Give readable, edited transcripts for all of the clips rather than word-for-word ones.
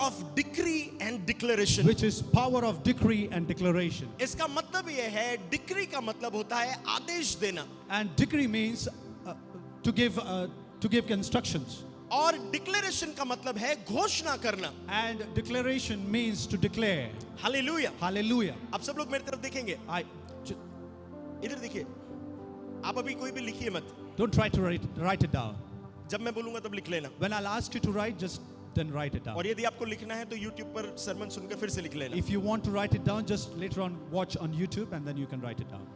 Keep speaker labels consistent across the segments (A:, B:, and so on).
A: of decree and declaration.
B: which is power of decree and declaration.
A: इसका मतलब यह है, decree का मतलब होता है आदेश देना,
B: And decree means to give instructions.
A: और declaration का मतलब है घोषणा करना.
B: And declaration means to declare.
A: Hallelujah.
B: Hallelujah.
A: आप सब लोग मेरी तरफ देखेंगे, इधर देखिए. आप अभी कोई भी लिखिए मत.
B: Don't try to write it down.
A: जब मैं बोलूंगा तब लिख लेना.
B: When I'll ask you to write, just then write it down.
A: और यदि आपको लिखना है तो YouTube पर sermon सुनकर फिर से लिख लेना.
B: If you want to write it down, just later on watch on YouTube and then you can write it down.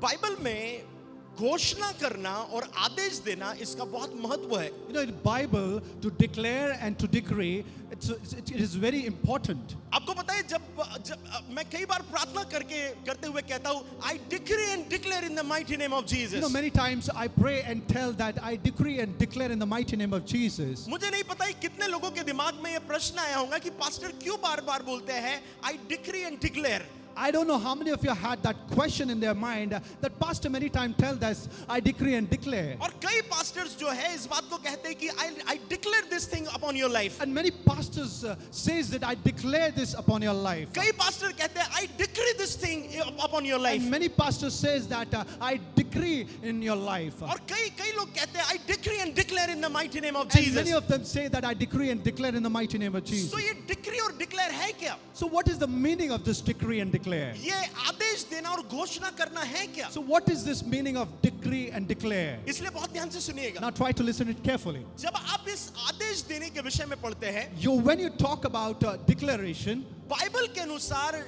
A: Bible में घोषणा करना और आदेश देना इसका बहुत महत्व है.
B: You know, in the Bible, to declare and to decree, it is very important.
A: आपको पता है, जब मैं कई बार प्रार्थना करते हुए कहता हूँ, I decree and declare in the mighty name of Jesus.
B: You know, many times I pray and tell that I decree and declare in the mighty name of Jesus.
A: मुझे नहीं पता है कितने लोगों के दिमाग में ये प्रश्न आया होगा कि पास्टर क्यों बार-बार बोलते हैं I decree and declare.
B: I don't know how many of you had that question in their mind that pastor many times tells us I decree and declare.
A: और कई पास्टर्स जो है इस बात को कहते हैं कि I declare this thing upon your life.
B: And many pastors says that I declare this upon your life.
A: कई पास्टर कहते हैं I decree this thing upon your life.
B: And many pastors says that I decree in your life.
A: और कई लोग कहते हैं I decree and declare in the mighty name of
B: And
A: Jesus.
B: many of them say that I decree and declare in the mighty name of Jesus.
A: तो ये decree और declare है क्या?
B: So what is the meaning of this decree and declare?
A: ये आदेश देना और घोषणा करना है क्या?
B: So what is this meaning of decree and declare?
A: इसलिए बहुत ध्यान से सुनिएगा.
B: Now try to listen it carefully.
A: जब आप इस आदेश देने के विषय में पढ़ते हैं,
B: When you talk about declaration,
A: Bible के अनुसार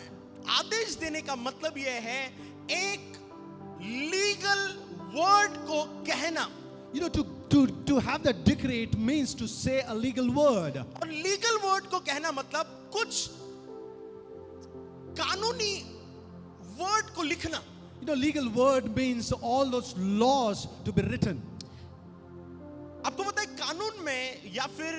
A: आदेश देने का मतलब यह है एक लीगल वर्ड को कहना.
B: you know, to have that decree, it means to say a legal word.
A: और लीगल वर्ड को कहना मतलब कुछ कानूनी वर्ड को लिखना.
B: You know, legal word means all those laws to be written.
A: आपको पता है कानून में या फिर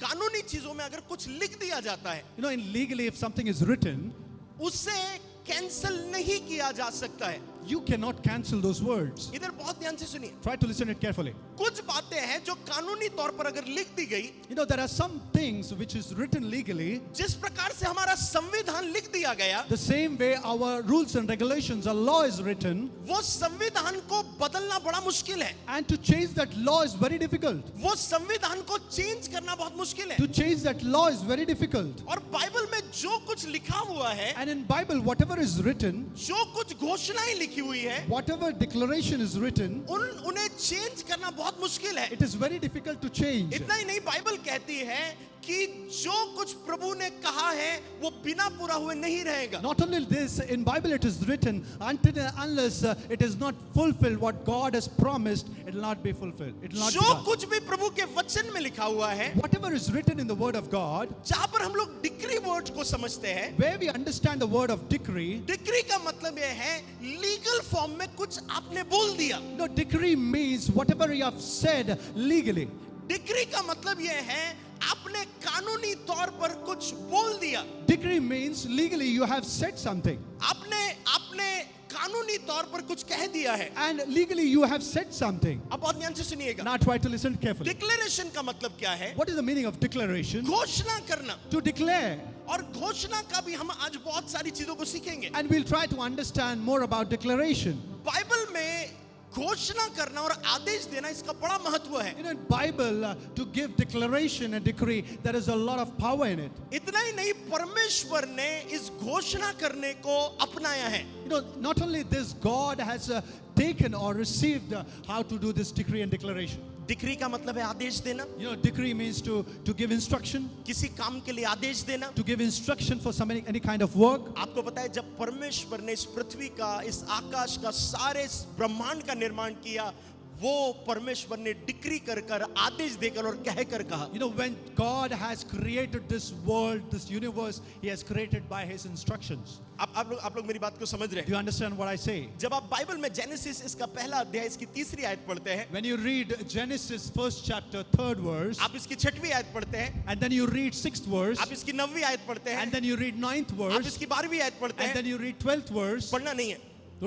A: कानूनी चीजों में अगर कुछ लिख दिया जाता है,
B: You know, in legally, if something is written,
A: उसे कैंसिल नहीं किया जा सकता है.
B: you cannot cancel those words.
A: इधर बहुत ध्यान से सुनिए.
B: Try to listen it carefully.
A: कुछ बातें हैं जो कानूनी तौर पर अगर लिख दी गई,
B: You know, there are some things which is written legally,
A: जिस प्रकार से हमारा संविधान लिख दिया गया,
B: the same way our rules and regulations, our law is written,
A: वो संविधान को बदलना बड़ा मुश्किल है.
B: and to change that law is very difficult.
A: वो संविधान को चेंज करना बहुत मुश्किल है.
B: To change that law is very difficult.
A: और बाइबल में जो कुछ लिखा हुआ है,
B: And in Bible, whatever is written,
A: जो कुछ घोषणाएं लिखी हुई है,
B: whatever declaration is written,
A: उन्हें चेंज करना बहुत मुश्किल है.
B: it is very difficult to change.
A: इतना ही नहीं, बाइबल कहती है कि जो कुछ प्रभु ने कहा है वो बिना पूरा हुए नहीं रहेगा.
B: Not only this, in Bible it is written, until and unless it is not fulfilled what God has promised, it will not be fulfilled. It will not be
A: जो
B: done.
A: कुछ भी प्रभु के वचन में लिखा हुआ है,
B: Whatever is written in the word of God,
A: जहां पर हम लोग डिक्री वर्ड को समझते हैं,
B: where we understand the word of decree,
A: decree का मतलब यह है लीगल फॉर्म में कुछ आपने बोल दिया.
B: no, decree means whatever you have said legally.
A: Decree का मतलब यह है आपने कानूनी तौर पर कुछ बोल दिया.
B: Decree means legally you have said something.
A: आपने कानूनी तौर पर कुछ कह दिया है.
B: And legally you have said something.
A: अब बहुत ध्यान से सुनिएगा.
B: Now try to listen carefully.
A: Declaration का मतलब क्या है?
B: What is the meaning of declaration?
A: घोषणा करना.
B: To declare.
A: और घोषणा का भी हम आज बहुत सारी चीजों को सीखेंगे.
B: And we'll try to understand more about declaration.
A: Bible में घोषणा करना और आदेश देना इसका बड़ा महत्व है.
B: You know, in Bible, to give declaration and decree, there is a lot of power in it.
A: इतना ही नहीं, परमेश्वर ने इस घोषणा करने को अपनाया है.
B: You know, not only this, God has taken or received how to do this decree and declaration.
A: Decree का मतलब है आदेश देना.
B: You know, decree means to give instruction,
A: किसी काम के लिए आदेश देना.
B: to give instruction for any kind of work.
A: आपको पता है, जब परमेश्वर ने इस पृथ्वी का, इस आकाश का, सारे ब्रह्मांड का निर्माण किया, वो परमेश्वर ने डिक्री कर आदेश देकर और कहकर कहा.
B: You know, when God has created this world, this universe, He has created by His instructions.
A: आप लोग मेरी बात को समझ रहे
B: Do
A: हैं?
B: you understand what I say?
A: जब आप बाइबल में जेनेसिस इसका पहला अध्याय इसकी तीसरी आयत पढ़ते हैं,
B: When you read Genesis 1st chapter 3rd verse,
A: आप इसकी छठवीं आयत पढ़ते हैं,
B: and then you read 6th verse,
A: आप इसकी 9वीं आयत पढ़ते हैं,
B: and then you read 9th
A: आप
B: verse,
A: इसकी 12वीं आयत पढ़ते
B: and
A: हैं,
B: then you read 12th verse,
A: पढ़ना नहीं है.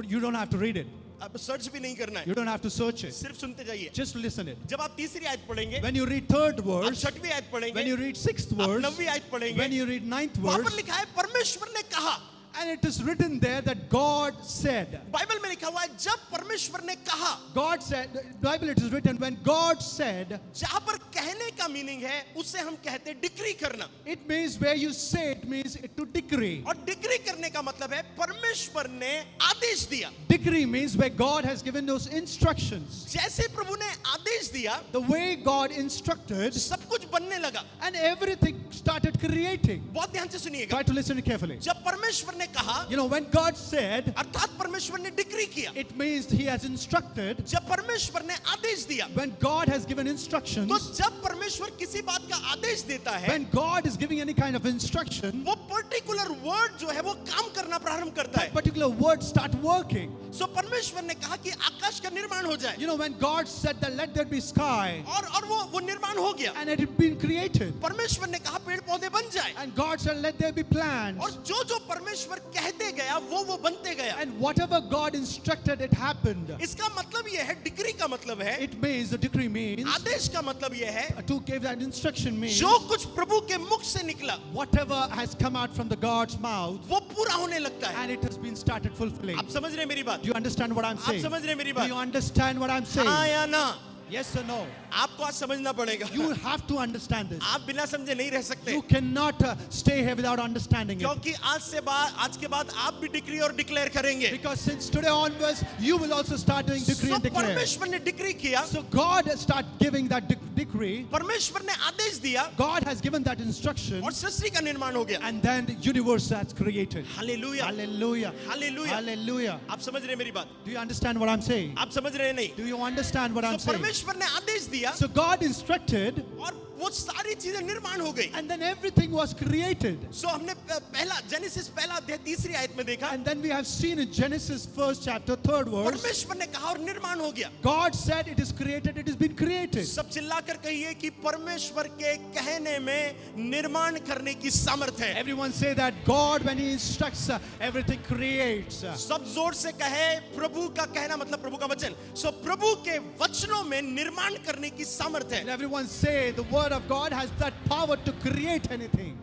B: you don't have to read it.
A: अब सर्च भी नहीं करना है,
B: You don't have to search it.
A: सिर्फ सुनते जाइए.
B: Just listen it.
A: जब आप तीसरी आयत पढ़ेंगे,
B: When you read third
A: आप
B: verse,
A: छठवीं आयत
B: when
A: पढ़ेंगे,
B: you read sixth
A: आप
B: verse,
A: नवीं आयत पढ़ेंगे,
B: when you read ninth
A: वहां पर
B: verse,
A: लिखा है परमेश्वर ने कहा.
B: and it is written there that God said.
A: Bible में लिखा हुआ है जब परमेश्वर ने कहा.
B: God said, the Bible it is written, when God said,
A: जहां पर कहने का मीनिंग है उसे हम कहते हैं डिक्री करना.
B: it means where you say it means to decree.
A: और डिक्री करने का मतलब है परमेश्वर ने आदेश दिया.
B: Decree means where God has given those instructions.
A: जैसे प्रभु ने आदेश दिया,
B: The way God instructed,
A: सब कुछ बनने लगा.
B: and everything started creating.
A: बहुत ध्यान से सुनिएगा.
B: Try to listen carefully.
A: जब परमेश्वर ने कहा,
B: You know, when God said,
A: अर्थात परमेश्वर ने डिक्री किया.
B: it means He has instructed.
A: जब परमेश्वर ने आदेश दिया,
B: When God has given instructions,
A: तो जब परमेश्वर किसी बात का आदेश देता है,
B: when God is giving any kind of instruction,
A: वो पर्टिकुलर वर्ड जो है वो काम करना प्रारंभ करता है.
B: particular words start working.
A: सो परमेश्वर ने कहा कि आकाश का निर्माण हो जाए.
B: You know, when God said that let there be sky,
A: और वो निर्माण हो गया.
B: and it had been created,
A: परमेश्वर ने कहा पेड़ पौधे बन जाए.
B: and God said let there be plants,
A: और जो परमेश्वर कहते गया वो बनते गया.
B: and whatever God instructed, it happened.
A: इसका मतलब ये है, डिक्री का मतलब है,
B: It means, the decree means,
A: आदेश का मतलब ये है,
B: to give that instruction means,
A: जो कुछ प्रभु के मुख से निकला
B: whatever has come out from the God's mouth,
A: वो पूरा होने लगता है.
B: and it has been started fulfilling.
A: आप समझ रहे हैं मेरी बात?
B: Do you understand what I'm
A: आप
B: saying?
A: समझ रहे हैं मेरी
B: Do
A: बात?
B: you understand what I'm
A: हाँ
B: saying?
A: या ना?
B: Yes or no?
A: आपको आज समझना पड़ेगा.
B: You have to understand this.
A: आप बिना समझे नहीं रह सकते.
B: You cannot stay here without understanding it.
A: क्योंकि आज के बाद आप भी डिक्री और डिक्लेयर करेंगे.
B: Because since today onwards, you will also start doing decree
A: So
B: and declare.
A: परमेश्वर ने डिक्री किया,
B: So God has started giving that decree.
A: परमेश्वर ने आदेश दिया,
B: God has given that instruction,
A: और सृष्टि का निर्माण हो गया.
B: and then the universe has created.
A: Hallelujah,
B: Hallelujah.
A: Hallelujah.
B: Hallelujah.
A: आप समझ रहे हैं मेरी बात?
B: Do you understand what I'm saying?
A: आप समझ रहे हैं नहीं?
B: Do you understand what I'm
A: तो
B: saying?
A: परमेश्वर ने आदेश दिया,
B: So God instructed,
A: और वो सारी चीजें निर्माण हो गई.
B: and then everything was created.
A: सो हमने पहला जेनेसिस पहला अध्याय तीसरी आयत में देखा,
B: And then we have seen in Genesis 1st chapter 3rd verse,
A: परमेश्वर ने कहा और निर्माण हो गया.
B: God said it is created, it has been created.
A: सब चिल्लाकर कहिए कि परमेश्वर के कहने में निर्माण करने की सामर्थ है.
B: Everyone say that God, when He instructs, everything creates.
A: सब जोर से कहे, प्रभु का कहना मतलब प्रभु का वचन. सो प्रभु के वचनों में निर्माण करने की सामर्थ
B: And
A: है.
B: everyone say the word of God has that power to create anything.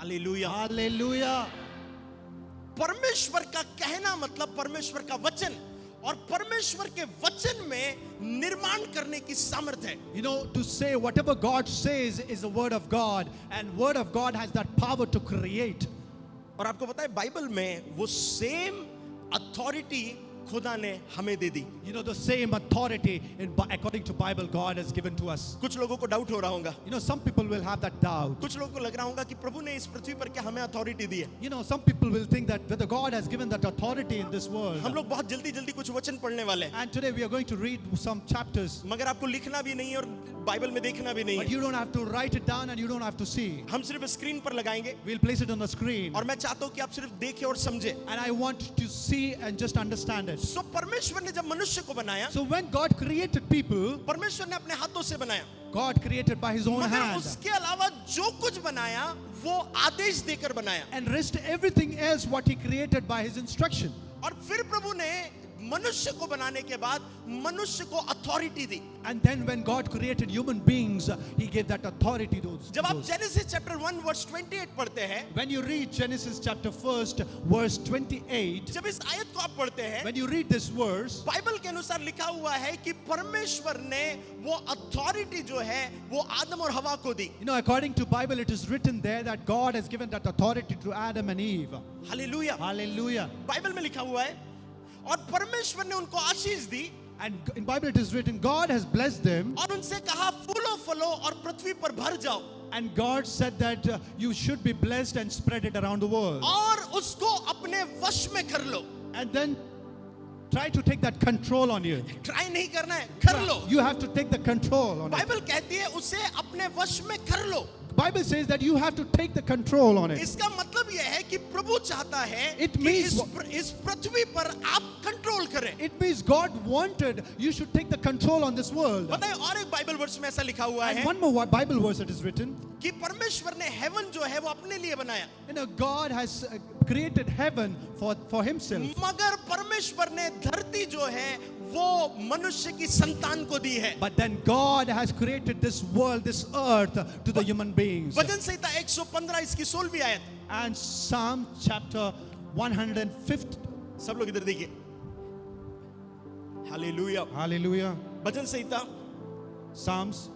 A: Hallelujah.
B: Hallelujah.
A: परमेश्वर का कहना मतलब परमेश्वर का वचन, और परमेश्वर के वचन में निर्माण करने की सामर्थ है.
B: You know, to say whatever God says is the word of God, and word of God has that power to create.
A: और आपको पता है बाइबल में वो सेम अथॉरिटी खुदा ने हमें दे दी.
B: You know, the same authority according to Bible God has given to us.
A: कुछ लोगों को डाउट हो रहा होगा,
B: You know, some people will have that doubt.
A: कुछ लोगों को लग रहा होगा कि प्रभु ने इस पृथ्वी पर क्या हमें अथॉरिटी दी है.
B: You know, some people will think that whether God has given that authority in this world.
A: हम लोग बहुत जल्दी जल्दी कुछ वचन पढ़ने वाले हैं,
B: And today we are going to read some chapters,
A: मगर आपको लिखना भी नहीं है और बाइबल में देखना भी नहीं
B: but
A: है.
B: you don't have to write it down and you don't have to see.
A: हम सिर्फ स्क्रीन पर लगाएंगे,
B: We'll place it on the screen.
A: और मैं चाहता हूं कि आप सिर्फ देखें और समझें.
B: And I want to see and just understand it.
A: सो परमेश्वर ने जब मनुष्य को बनाया,
B: So when God created people,
A: परमेश्वर ने अपने हाथों से बनाया,
B: God created by His own
A: मगर
B: hand.
A: उसके अलावा जो कुछ बनाया वो आदेश देकर बनाया.
B: And rest everything else what He created by His instruction.
A: और फिर प्रभु ने मनुष्य को बनाने के बाद मनुष्य को authority the.
B: And then when God created human beings, He gave that authority to those.
A: जब आप जेनेसिस चैप्टर 1 वर्स 28 पढ़ते हैं,
B: When you read Genesis chapter 1 verse 28,
A: जब इस आयत को आप पढ़ते हैं,
B: when you read this verse,
A: Bible के अनुसार लिखा हुआ है कि परमेश्वर ने वो अथॉरिटी जो है वो आदम और हवा को दी.
B: you know, according to Bible, it is written there that God has given that authority to Adam and Eve.
A: Hallelujah.
B: Hallelujah.
A: Bible में लिखा हुआ है, और परमेश्वर ने उनको आशीष दी
B: And in Bible it is written, God has blessed them,
A: और उनसे कहा फूलो फलो और पृथ्वी पर भर जाओ,
B: and God said that you should be blessed and spread it around the world.
A: और उसको अपने वश में कर लो.
B: And then try to take that control on you.
A: Try नहीं करना है, कर लो.
B: You have to take the control on it.
A: Bible कहती है उसे अपने वश में कर लो.
B: Bible says that you have to take the control on it.
A: इसका मतलब यह है कि प्रभु चाहता है
B: It
A: कि
B: means
A: इस पृथ्वी पर आप कंट्रोल करें.
B: It means God wanted you should take the control on this world.
A: पता है और एक बाइबल वर्स में ऐसा लिखा हुआ
B: And
A: है,
B: one more Bible verse that is written.
A: कि परमेश्वर ने हेवन जो है वो अपने लिए बनाया,
B: You know, God has created heaven for himself.
A: मगर परमेश्वर ने धरती जो है वो मनुष्य की संतान को दी है.
B: But then God has created this world, this earth to the human beings.
A: वचन संहिता 115 इसकी 16वीं आयत.
B: And Psalm chapter 150.
A: सब लोग इधर देखिए. हालेलुया.
B: Hallelujah.
A: वचन संहिता
B: Psalms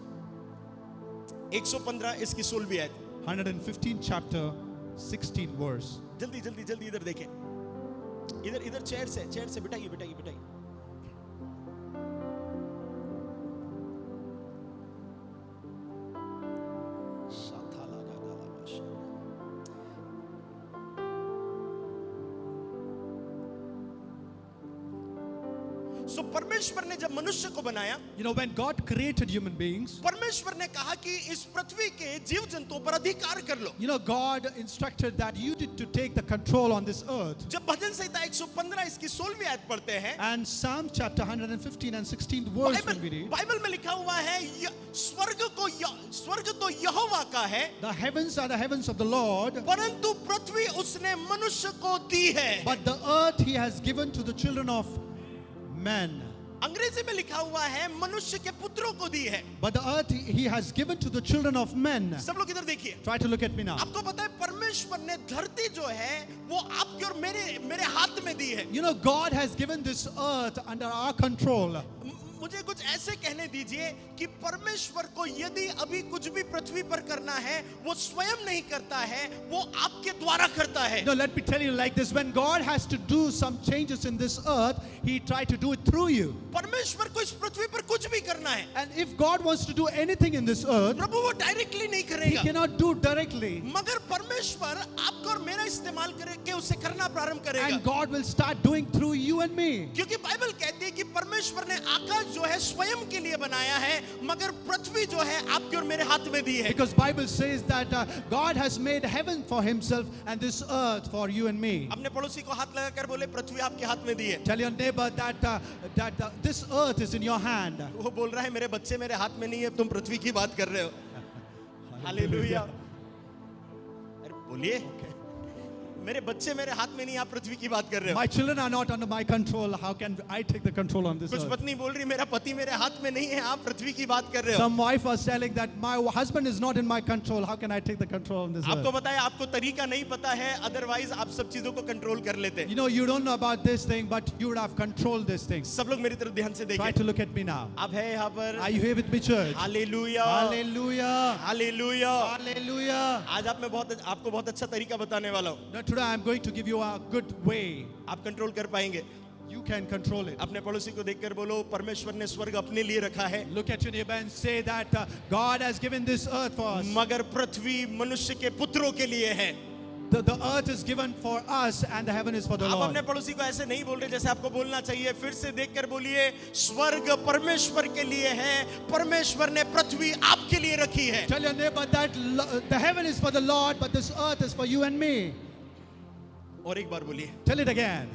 A: 115 इसकी 16वीं आयत.
B: 115 chapter 16 verse.
A: जल्दी जल्दी जल्दी इधर देखें. इधर इधर चेयर से बिठाइए बिठाइए बिठाइए. सो परमेश्वर ने जब मनुष्य को बनाया,
B: You know, when God created human beings,
A: परमेश्वर ने कहा कि इस पृथ्वी के जीव जंतुओं पर अधिकार कर लो.
B: you know, God instructed that you need to take the control on this earth.
A: जब भजन संहिता 115 इसकी 16वीं आयत पढ़ते हैं,
B: And Psalm chapter 115 and 16th verse when we read,
A: Bible में लिखा हुआ है स्वर्ग तो यहोवा का है,
B: the heavens are the heavens of the Lord,
A: परंतु पृथ्वी उसने मनुष्य को दी है.
B: but the earth he has given to the children of men.
A: अंग्रेजी में लिखा हुआ है मनुष्य के पुत्रों को दी है.
B: But the earth he has given to the children of men.
A: सब लोग इधर देखिए.
B: Try to look at me now.
A: आपको पता है परमेश्वर ने धरती जो है वो आपके और मेरे हाथ में दी है.
B: You know, God has given this earth under our control.
A: मुझे कुछ ऐसे कहने दीजिए कि परमेश्वर को यदि अभी कुछ भी पृथ्वी पर करना है वो स्वयं नहीं करता है, वो आपके द्वारा करता है.
B: No, let me tell you like this. When God has to do some changes in this earth, he tried to do it through you.
A: परमेश्वर को इस पृथ्वी पर कुछ भी करना है,
B: And if God wants to do anything in this earth,
A: प्रभु वो directly नहीं
B: he
A: करेगा,
B: cannot do directly.
A: मगर परमेश्वर आपको और मेरा इस्तेमाल करके उसे करना प्रारंभ करेगा.
B: And God will start doing through you and me.
A: क्योंकि बाइबल कहती है कि परमेश्वर ने आकाश जो है स्वयं के लिए बनाया है, मगर पृथ्वी जो है आपके और मेरे हाथ में दी है.
B: Because Bible says that God has made heaven for himself and this earth for you and me.
A: अपने पड़ोसी को हाथ लगाकर बोले पृथ्वी आपके हाथ में दी है.
B: Tell your neighbor that this earth is in your hand.
A: वो बोल रहा है मेरे बच्चे मेरे हाथ में नहीं है, तुम पृथ्वी की बात कर रहे हो. हालेलुया. अरे बोलिए, मेरे बच्चे मेरे हाथ में नहीं, आप पृथ्वी की बात कर रहे हो.
B: My children are not under my control. How can I take the control on this
A: कुछ
B: earth?
A: पत्नी बोल रही मेरा पति मेरे हाथ में नहीं है, आप पृथ्वी की बात कर रहे हो.
B: Some wife was telling that my husband is not in my control. How can I take the control on this
A: आपको
B: earth?
A: पता है, आपको तरीका नहीं पता है, अदरवाइज आप सब चीजों को कंट्रोल कर लेते.
B: You know, you don't know about this thing, but you would have controlled this thing.
A: सब लोग मेरी तरफ ध्यान से
B: Try
A: देखिए.
B: to look at me now.
A: आप है यहाँ पर.
B: Are you here with me, church?
A: Hallelujah.
B: Hallelujah.
A: Hallelujah.
B: Hallelujah.
A: आज आपको बहुत अच्छा तरीका बताने वाला हूँ.
B: Now today I'm going to give you a good way.
A: आप कंट्रोल कर पाएंगे.
B: You can control it.
A: अपने पड़ोसी को देखकर बोलो परमेश्वर ने स्वर्ग अपने लिए रखा है,
B: Look at your neighbor and say that God has given this earth for us.
A: मगर पृथ्वी मनुष्य के पुत्रों के लिए है.
B: The earth is given for us and the heaven is for the
A: आप अपने
B: Lord.
A: पड़ोसी को ऐसे नहीं बोल रहे जैसे आपको बोलना चाहिए. फिर से देखकर बोलिए स्वर्ग परमेश्वर के लिए है, परमेश्वर ने पृथ्वी आपके लिए रखी है.
B: Tell your neighbor that the heaven is for the Lord, but this earth is for you and me.
A: और एक बार बोलिए.
B: Tell it again.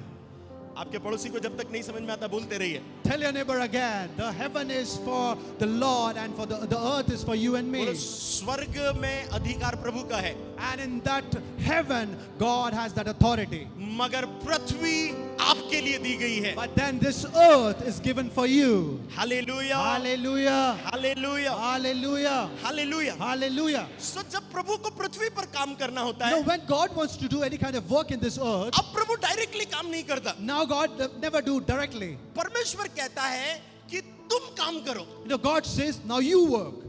A: आपके पड़ोसी को जब तक नहीं समझ में आता बोलते रहिए.
B: Tell your neighbor again. The heaven is for the Lord and for the earth is for you and
A: बोलो
B: me.
A: स्वर्ग में अधिकार प्रभु का है,
B: And in that heaven, God has that authority.
A: मगर पृथ्वी आपके लिए दी गई है.
B: But then this earth is given for you.
A: Hallelujah.
B: Hallelujah.
A: Hallelujah.
B: Hallelujah.
A: Hallelujah.
B: Hallelujah.
A: सो जब प्रभु को पृथ्वी पर काम करना होता
B: You know,
A: है,
B: when God wants to do any kind of work in this earth,
A: अब प्रभु डायरेक्टली काम नहीं करता.
B: now God never do directly.
A: परमेश्वर कहता है कि तुम काम करो,
B: You know, God says, now you work.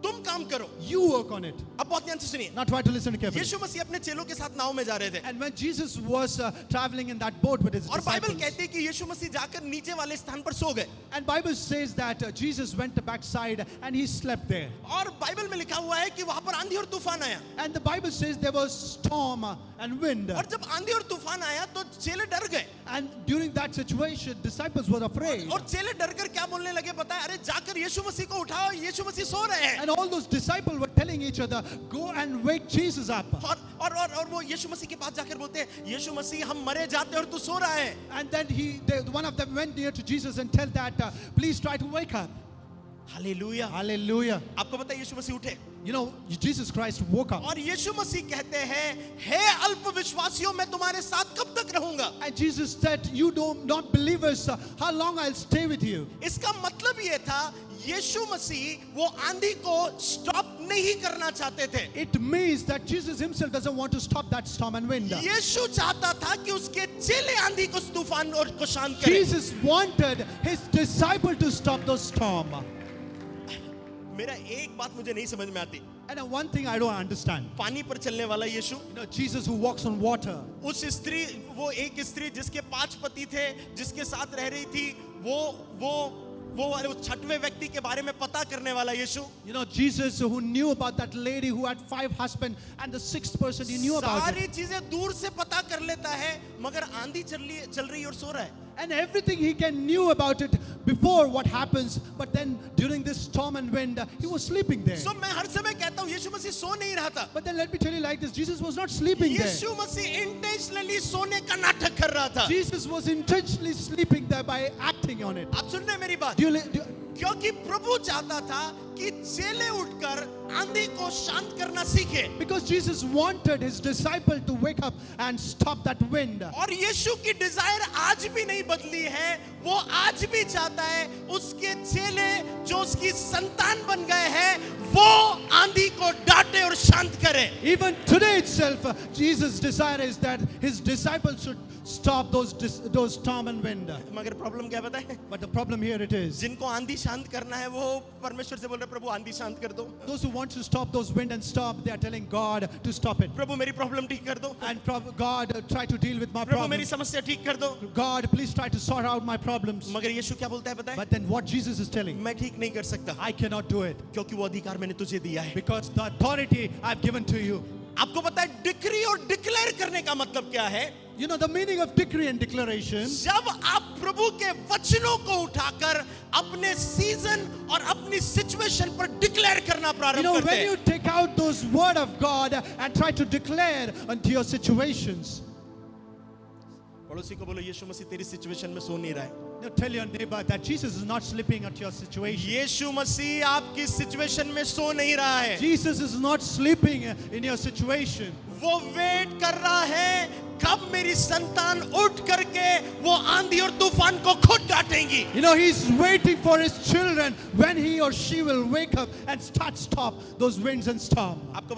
A: तुम काम करो.
B: You work on it.
A: अब बहुत ध्यान से सुनिए.
B: Now try to listen carefully.
A: यीशु मसीह अपने चेलों के साथ नाव में जा रहे थे,
B: And when Jesus was traveling in that boat with his
A: और बाइबल
B: disciples,
A: कहती है कि यीशु मसीह जाकर नीचे वाले स्थान पर सो गए.
B: and Bible says that Jesus went the backside and he slept there.
A: और बाइबल में लिखा हुआ है कि वहां पर आंधी और तूफान आया,
B: And the Bible says there was storm and wind.
A: और जब आंधी और तूफान आया तो चेले डर गए,
B: And during that situation, disciples were afraid.
A: और चेले डर कर क्या बोलने लगे पता है? अरे जाकर यीशु मसीह को उठाओ, यीशु मसीह सो रहे हैं.
B: And all those disciples were telling each other, go and wake Jesus up.
A: और वो यीशु मसीह के पास जाकर बोलते हैं यीशु मसीह हम मरे जाते और तू सो रहा है.
B: And then one of them went near to Jesus and tell that, please try to wake up.
A: Hallelujah.
B: Hallelujah.
A: आपको पता है यीशु मसीह उठे
B: You know, Jesus Christ woke up.
A: और यीशु मसीह कहते हैं, हे अल्प विश्वासियों, मैं तुम्हारे साथ कब तक रहूंगा।
B: And Jesus said, you not believers, how long I'll stay with you.
A: इसका मतलब ये था यीशु मसीह वो आंधी को स्टॉप नहीं करना चाहते थे।
B: It means that Jesus himself doesn't want to stop that storm and wind.
A: यीशु चाहता था कि उसके चेले आंधी को, तूफान और को शांत करें।
B: Jesus wanted his disciple to stop the storm.
A: मेरा एक बात मुझे नहीं समझ में आती,
B: And one thing I don't understand.
A: पानी पर चलने वाला यीशु,
B: You know, Jesus who walks on water.
A: उस स्त्री, वो एक स्त्री जिसके 5 पति थे, जिसके साथ रह रही थी, वो छठवें व्यक्ति के बारे में पता करने वाला यीशु,
B: You know, Jesus who knew about that lady who had 5 husbands and the 6th person he knew about
A: सारी
B: it.
A: चीजें दूर से पता कर लेता है, मगर आंधी चल रही और सो रहा है।
B: And everything he can knew about it before what happens, but then during this storm and wind, he was sleeping there.
A: सो मैं हर समय कहता हूँ यीशु मसीह सो नहीं रहा था।
B: But then let me tell you like this, Jesus was not sleeping there.
A: यीशु मसीह intentionally सोने का नाटक कर रहा था।
B: Jesus was intentionally sleeping there by acting on it.
A: आप सुन रहे हैं मेरी बात?
B: Do you,
A: क्योंकि प्रभु चाहता था कि चेले उठकर आंधी को शांत करना सीखे।
B: because Jesus wanted his disciple to wake up and stop that wind.
A: और यीशु की डिजायर आज भी नहीं बदली है, वो आज भी चाहता है उसके चेले जो उसकी संतान बन गए हैं, वो आंधी को डांटे और शांत करे।
B: Even today itself, Jesus' desire is that his disciples should stop those storm and wind.
A: मगर प्रॉब्लम क्या पता है?
B: But the problem here it is,
A: जिनको आंधी शांत करना है वो परमेश्वर से बोल रहे, प्रभु आंधी शांत कर दो,
B: those who want to stop those wind and storm, they are telling God to stop it.
A: प्रभु मेरी प्रॉब्लम ठीक कर दो,
B: And God, try to deal with my
A: प्रभु मेरी
B: problems.
A: समस्या ठीक कर दो।
B: God, please try to sort out my problems.
A: मगर यीशु क्या बोलता है पता है?
B: But then what Jesus is telling,
A: मैं ठीक नहीं कर सकता,
B: I cannot do it
A: क्योंकि वो अधिकार मैंने तुझे दिया है।
B: because the authority I've given to you.
A: आपको पता है डिक्री और डिक्लेयर करने का मतलब क्या है?
B: You know the meaning of decree and declaration.
A: जब आप प्रभु के वचनों को उठाकर अपने सीजन और अपनी सिचुएशन पर डिक्लेयर करना
B: You
A: प्रारंभ
B: know,
A: करते
B: when
A: हैं,
B: you take out those word of God and try to declare unto your situations.
A: पड़ोसी को बोलो यीशु मसीह तेरी सिचुएशन में सो नहीं रहा है।
B: Now tell your neighbor that Jesus is not sleeping at your situation.
A: यीशु मसीह आपकी सिचुएशन में सो नहीं रहा है,
B: Jesus is not sleeping in your situation.
A: वो वेट कर रहा है कब मेरी संतान उठ करके वो आंधी और तूफान को खुद डांटेंगी।
B: You know, he's waiting for his children when he or she will wake up and stop those winds and storm.
A: आपको